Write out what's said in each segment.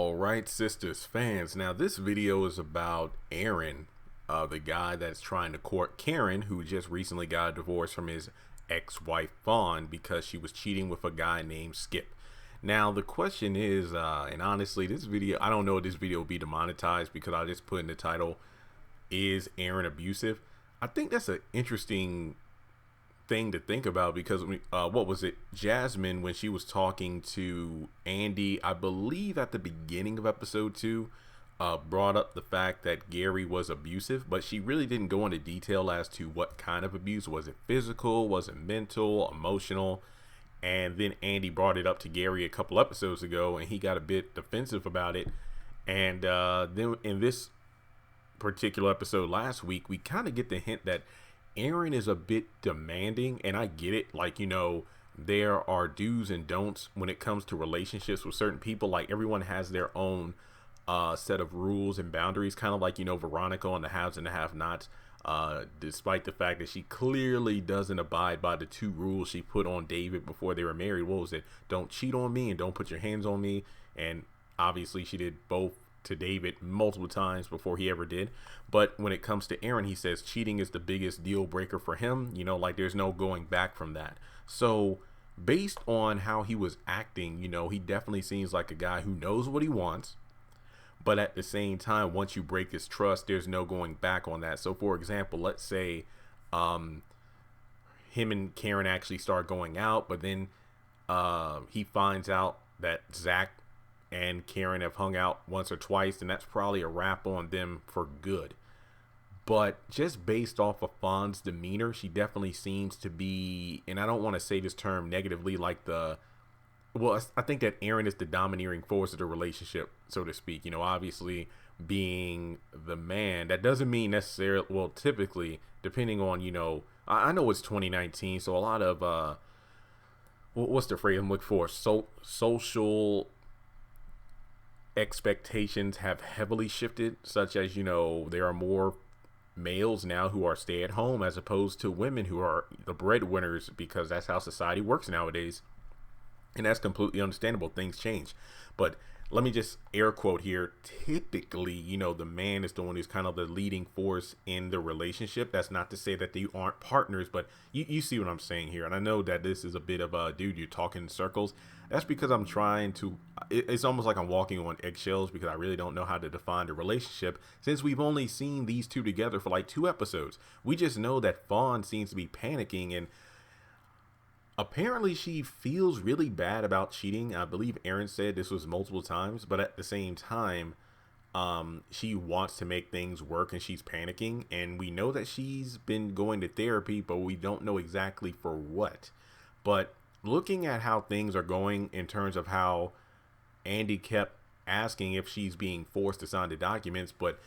All right, sisters, fans. Now, this video is about Aaron, the guy that's trying to court Karen, who just recently got a divorce from his ex-wife Fawn because she was cheating with a guy named Skip. Now, the question is, and honestly, this video, I don't know if this video will be demonetized because I just put in the title, is Aaron abusive? I think that's an interesting thing to think about because what was it, Jasmine, when she was talking to Andy, I believe at the beginning of episode 2, brought up the fact that Gary was abusive, but she really didn't go into detail as to what kind of abuse. Was it physical, was it mental, emotional? And then Andy brought it up to Gary a couple episodes ago and he got a bit defensive about it. And then in this particular episode last week, we kind of get the hint that Aaron is a bit demanding, and I get it. Like, you know, there are do's and don'ts when it comes to relationships with certain people. Like, everyone has their own set of rules and boundaries, kind of like, you know, Veronica on the haves and the have-nots. Despite the fact that she clearly doesn't abide by the 2 rules she put on David before they were married. What was it? Don't cheat on me and don't put your hands on me. And obviously she did both to David multiple times before he ever did. But when it comes to Aaron, he says cheating is the biggest deal breaker for him. You know, like, there's no going back from that. So based on how he was acting, you know, he definitely seems like a guy who knows what he wants. But at the same time, once you break his trust, there's no going back on that. So for example, let's say him and Karen actually start going out, but then he finds out that Zach and Karen have hung out once or twice, and that's probably a wrap on them for good. But just based off of Fawn's demeanor, she definitely seems to be, and I don't want to say this term negatively, like I think that Aaron is the domineering force of the relationship, so to speak. You know, obviously being the man, that doesn't mean necessarily, well, typically, depending on, you know, I know it's 2019, so a lot of, what's the phrase I'm looking for? Social expectations have heavily shifted, such as, you know, there are more males now who are stay at home as opposed to women who are the breadwinners, because that's how society works nowadays. And that's completely understandable. Things change. But let me just air quote here. Typically, you know, the man is the one who's kind of the leading force in the relationship. That's not to say that they aren't partners, but you see what I'm saying here. And I know that this is a bit of a, dude, you're talking in circles. That's because I'm trying to, it's almost like I'm walking on eggshells because I really don't know how to define the relationship since we've only seen these 2 together for like 2 episodes. We just know that Fawn seems to be panicking, and apparently she feels really bad about cheating. I believe Aaron said this was multiple times, but at the same time, she wants to make things work and she's panicking. And we know that she's been going to therapy, but we don't know exactly for what. But looking at how things are going in terms of how Andy kept asking if she's being forced to sign the documents, but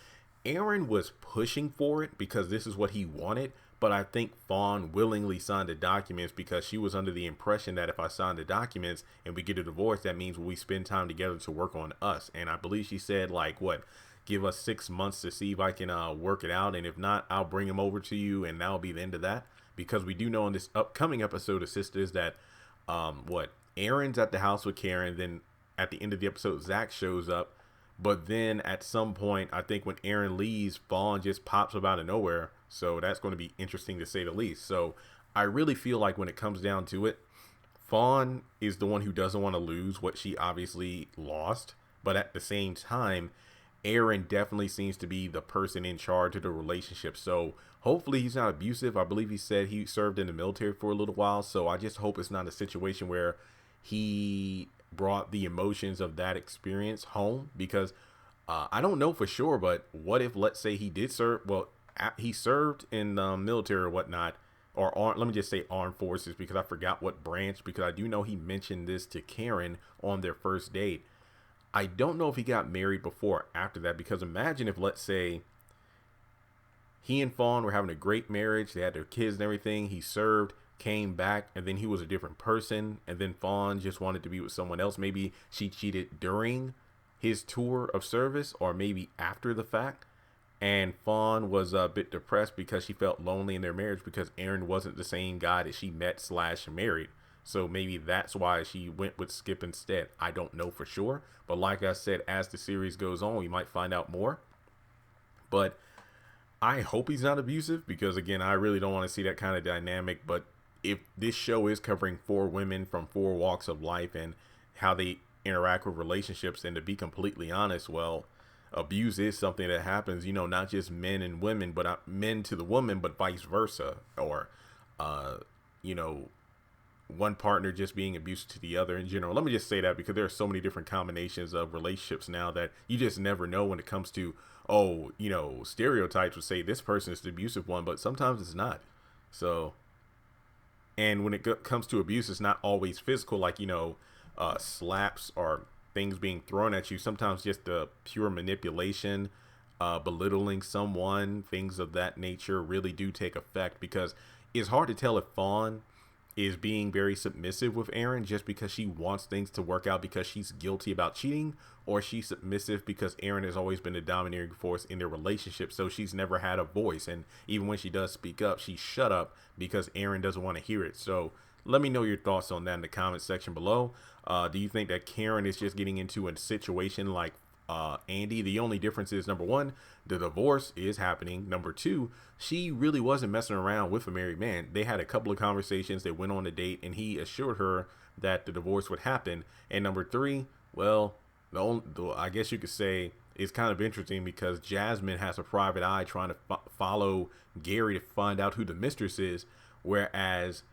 Aaron was pushing for it because this is what he wanted. But I think Fawn willingly signed the documents because she was under the impression that if I sign the documents and we get a divorce, that means we spend time together to work on us. And I believe she said, like, what, give us 6 months to see if I can work it out. And if not, I'll bring him over to you and that'll be the end of that. Because we do know in this upcoming episode of Sisters that Aaron's at the house with Karen. Then at the end of the episode, Zach shows up. But then at some point, I think when Aaron leaves, Fawn just pops up out of nowhere. So that's going to be interesting to say the least. So I really feel like when it comes down to it, Fawn is the one who doesn't want to lose what she obviously lost. But at the same time, Aaron definitely seems to be the person in charge of the relationship. So hopefully he's not abusive. I believe he said he served in the military for a little while. So I just hope it's not a situation where he brought the emotions of that experience home, because I don't know for sure, but what if, let's say he did serve, well, he served in the military or whatnot, or let me just say armed forces, because I forgot what branch, because I do know he mentioned this to Karen on their first date. I don't know if he got married before or after that, because imagine if, let's say, he and Fawn were having a great marriage, they had their kids and everything, he served, came back, and then he was a different person, and then Fawn just wanted to be with someone else. Maybe she cheated during his tour of service, or maybe after the fact, and Fawn was a bit depressed because she felt lonely in their marriage because Aaron wasn't the same guy that she met / married. So maybe that's why she went with Skip instead. I don't know for sure. But like I said, as the series goes on, we might find out more. But I hope he's not abusive because, again, I really don't want to see that kind of dynamic. But if this show is covering 4 women from 4 walks of life and how they interact with relationships, and to be completely honest, well, abuse is something that happens, not just men and women, but men to the woman, but vice versa. Or, you know, one partner just being abusive to the other in general. Let me just say that because there are so many different combinations of relationships now that you just never know when it comes to, stereotypes would say this person is the abusive one, but sometimes it's not. So, and when it comes to abuse, it's not always physical, like, slaps or things being thrown at you. Sometimes just the pure manipulation, belittling someone, things of that nature really do take effect, because it's hard to tell if Fawn is being very submissive with Aaron just because she wants things to work out because she's guilty about cheating, or she's submissive because Aaron has always been the domineering force in their relationship, so she's never had a voice, and even when she does speak up, she's shut up because Aaron doesn't want to hear it. So let me know your thoughts on that in the comment section below. Do you think that Karen is just getting into a situation like Andy? The only difference is, number one, the divorce is happening. Number two, she really wasn't messing around with a married man. They had a couple of conversations. They went on a date, and he assured her that the divorce would happen. And number three, well, I guess you could say it's kind of interesting because Jasmine has a private eye trying to follow Gary to find out who the mistress is, whereas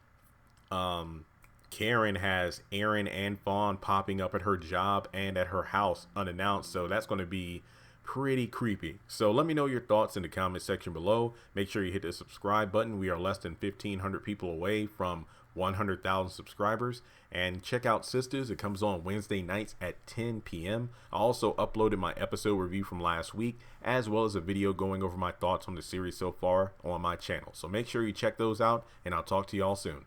Karen has Aaron and Fawn popping up at her job and at her house unannounced. So that's going to be pretty creepy. So let me know your thoughts in the comment section below. Make sure you hit the subscribe button. We are less than 1,500 people away from 100,000 subscribers. And check out Sisters. It comes on Wednesday nights at 10 p.m. I also uploaded my episode review from last week, as well as a video going over my thoughts on the series so far on my channel. So make sure you check those out, and I'll talk to y'all soon.